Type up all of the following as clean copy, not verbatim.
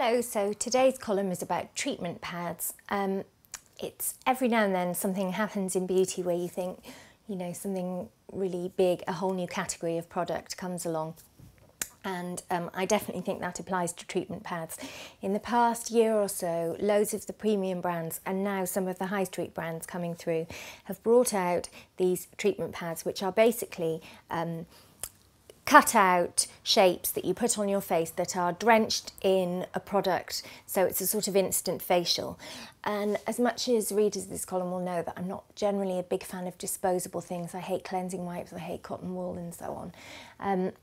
Hello, so today's column is about treatment pads. It's every now and then something happens in beauty where you think, you know, something really big, a whole new category of product comes along. And I definitely think that applies to treatment pads. In the past year or so, loads of the premium brands and now some of the high street brands coming through have brought out these treatment pads, which are basically cut out shapes that you put on your face that are drenched in a product, so it's a sort of instant facial. And as much as readers of this column will know that I'm not generally a big fan of disposable things, I hate cleansing wipes, I hate cotton wool and so on,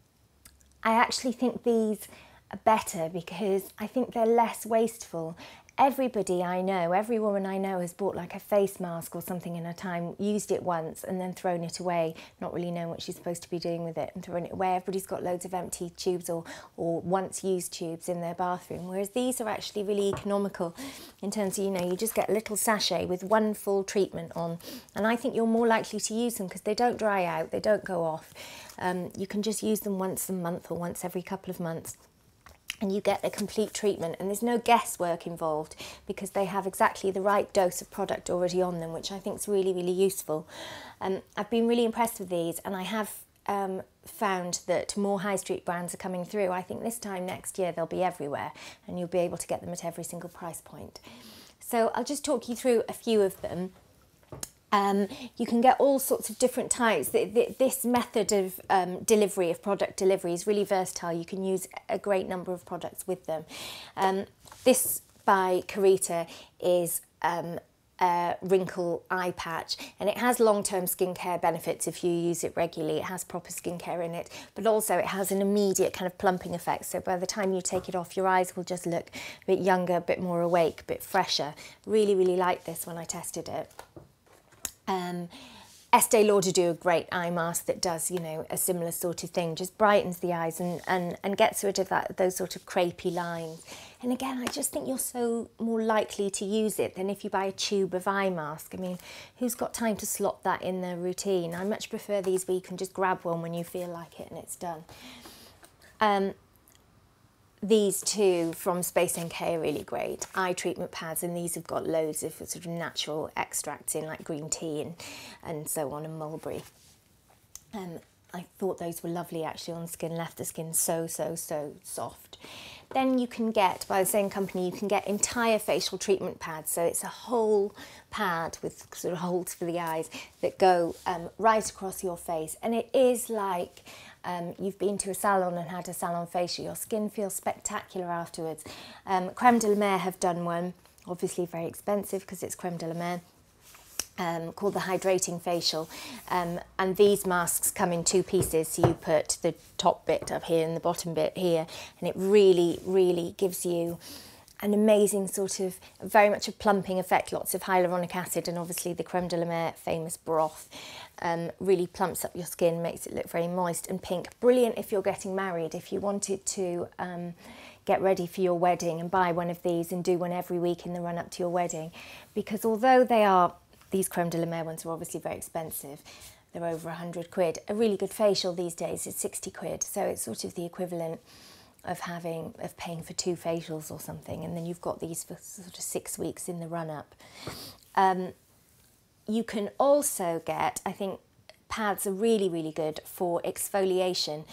I actually think these are better because I think they're less wasteful. Everybody I know, every woman I know has bought like a face mask or something in her time, used it once and then thrown it away, not really knowing what she's supposed to be doing with it and thrown it away. Everybody's got loads of empty tubes or once used tubes in their bathroom, whereas these are actually really economical in terms of, you know, you just get a little sachet with one full treatment on, and I think you're more likely to use them because they don't dry out, they don't go off. You can just use them once a month or once every couple of months, and you get a complete treatment, and there's no guesswork involved because they have exactly the right dose of product already on them, which I think is really, really useful. I've been really impressed with these, and I have found that more high street brands are coming through. I think this time next year they'll be everywhere and you'll be able to get them at every single price point. So I'll just talk you through a few of them. You can get all sorts of different types. This method of delivery, of product delivery, is really versatile. You can use a great number of products with them. This by Carita is a Wrinkle Eye Patch, and it has long-term skincare benefits if you use it regularly. It has proper skincare in it, but also it has an immediate kind of plumping effect. So by the time you take it off, your eyes will just look a bit younger, a bit more awake, a bit fresher. Really, really liked this when I tested it. Estee Lauder do a great eye mask that does, you know, a similar sort of thing, just brightens the eyes and gets rid of those sort of crepey lines. And again, I just think you're so more likely to use it than if you buy a tube of eye mask. I mean, who's got time to slot that in their routine? I much prefer these where you can just grab one when you feel like it and it's done. These two from Space NK are really great, eye treatment pads, and these have got loads of sort of natural extracts in, like green tea and so on, and mulberry. I thought those were lovely actually on skin, left the skin so soft. Then you can get, by the same company, you can get entire facial treatment pads. So it's a whole pad with sort of holes for the eyes that go right across your face. And it is like you've been to a salon and had a salon facial. Your skin feels spectacular afterwards. Creme de la Mer have done one, obviously very expensive because it's creme de la Mer. Called the Hydrating Facial, and these masks come in two pieces, so you put the top bit up here and the bottom bit here, and it really, really gives you an amazing sort of, very much a plumping effect, lots of hyaluronic acid, and obviously the creme de la Mer famous broth really plumps up your skin, makes it look very moist and pink. Brilliant if you're getting married, if you wanted to get ready for your wedding and buy one of these and do one every week in the run up to your wedding, because although these creme de la Mer ones are obviously very expensive, they're over 100 quid. A really good facial these days is 60 quid, so it's sort of the equivalent of paying for 2 facials or something, and then you've got these for sort of 6 weeks in the run-up. You can also get, I think pads are really, really good for exfoliation.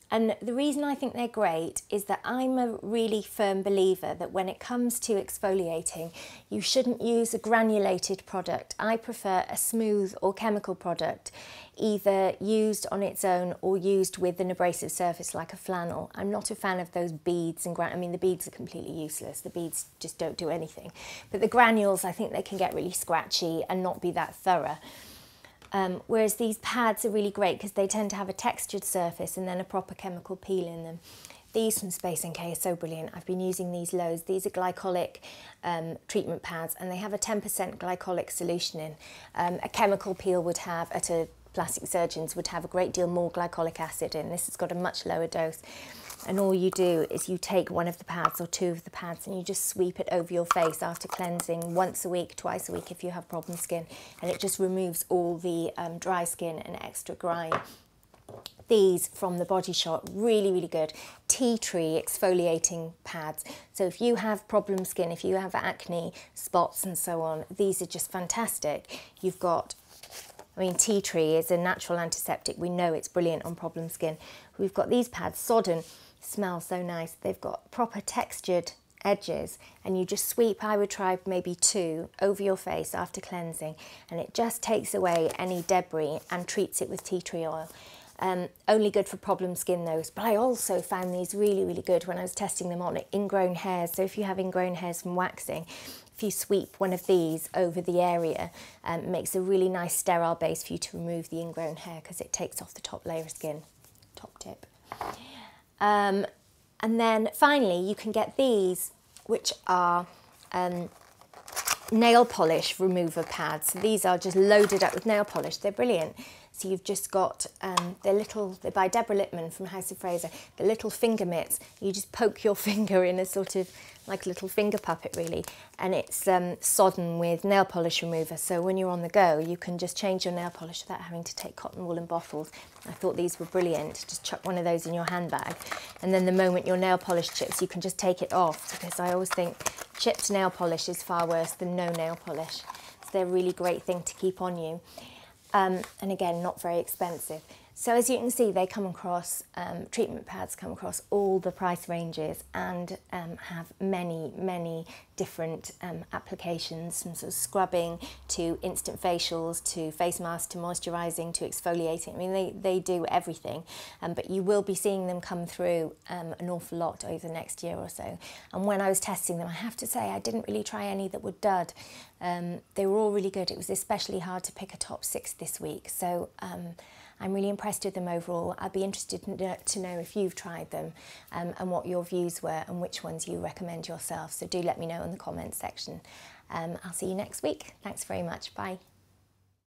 And the reason I think they're great is that I'm a really firm believer that when it comes to exfoliating, you shouldn't use a granulated product. I prefer a smooth or chemical product, either used on its own or used with an abrasive surface like a flannel. I'm not a fan of those beads and I mean, the beads are completely useless. The beads just don't do anything. But the granules, I think they can get really scratchy and not be that thorough. Whereas these pads are really great because they tend to have a textured surface and then a proper chemical peel in them. These from Space NK are so brilliant. I've been using these loads. These are glycolic treatment pads, and they have a 10% glycolic solution in. A chemical peel would have, at a plastic surgeon's, would have a great deal more glycolic acid in. This has got a much lower dose. And all you do is you take one of the pads or 2 of the pads and you just sweep it over your face after cleansing once a week, twice a week if you have problem skin, and it just removes all the dry skin and extra grime. These from the Body Shop, really, really good. Tea tree exfoliating pads. So if you have problem skin, if you have acne, spots and so on, these are just fantastic. You've got, I mean, tea tree is a natural antiseptic. We know it's brilliant on problem skin. We've got these pads, Sodden, smell so nice. They've got proper textured edges, and you just sweep, I would try maybe 2 over your face after cleansing, and it just takes away any debris and treats it with tea tree oil. Only good for problem skin those, but I also found these really, really good when I was testing them on ingrown hairs. So if you have ingrown hairs from waxing, if you sweep one of these over the area, it makes a really nice sterile base for you to remove the ingrown hair, because it takes off the top layer of skin. Top tip. And then finally you can get these, which are nail polish remover pads. So these are just loaded up with nail polish. They're brilliant. So you've just got, they're by Deborah Lippman from House of Fraser, the little finger mitts. You just poke your finger in a sort of, like a little finger puppet really, and it's sodden with nail polish remover. So when you're on the go, you can just change your nail polish without having to take cotton wool and bottles. I thought these were brilliant. Just chuck one of those in your handbag, and then the moment your nail polish chips, you can just take it off, because I always think chipped nail polish is far worse than no nail polish. So they're a really great thing to keep on you. And again, not very expensive. So as you can see, they come across, treatment pads come across all the price ranges, and have many, many different applications, from sort of scrubbing to instant facials to face masks to moisturising to exfoliating. I mean, they do everything, but you will be seeing them come through an awful lot over the next year or so. And when I was testing them, I have to say I didn't really try any that were dud. They were all really good. It was especially hard to pick a top 6 this week. So I'm really impressed with them overall. I'd be interested to know if you've tried them and what your views were and which ones you recommend yourself. So do let me know in the comments section. I'll see you next week. Thanks very much. Bye.